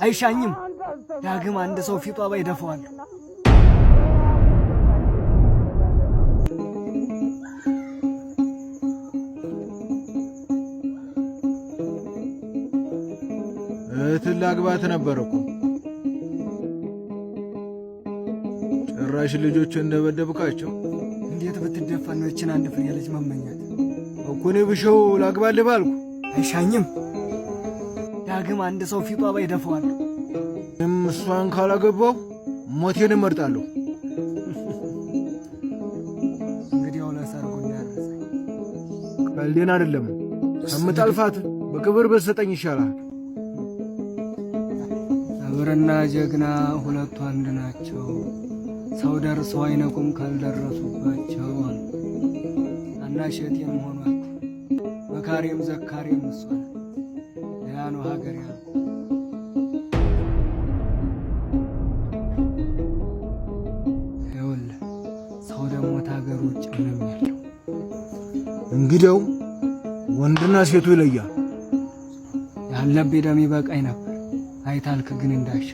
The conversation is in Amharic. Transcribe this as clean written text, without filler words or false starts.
አይሻኝም። ዳግም አንድ ሰው ፊቷ ባይደፈዋል። ትላግባት ነበርኩ ጭራሽ ልጆች እንደበደብካቸው። እንዴት ብትደፈን ነው እችን አንድ ፍሬ ልጅ መመኛት? እኮ እኔ ብሸው ላግባልህ ባልኩ። አይሻኝም። ዳግም አንድ ሰው ፊቷ ባይደፈዋል። እሷን ካላገባው ሞቴን እመርጣለሁ። እንግዲህ ለሰርጉ እንዳያረሰኝ። ቀልዴን አይደለም። ከምጠልፋት በክብር በሰጠኝ ይሻላል። ነብርና ጀግና ሁለቱ አንድ ናቸው። ሰው ደርሰው አይነቁም ካልደረሱባቸው። ታናሽ እህቴን መሆኗት መካሪም ዘካሪም እሷ ያ ነው ሀገር ያ ይኸውልህ። ሰው ደግሞ ታገር ውጭ ምንም ያለው እንግዲያው ወንድና ሴቱ ይለያል። ያለብኝ ደም ይበቃኝ ነበር። አይታልክ ግን እንዳሻ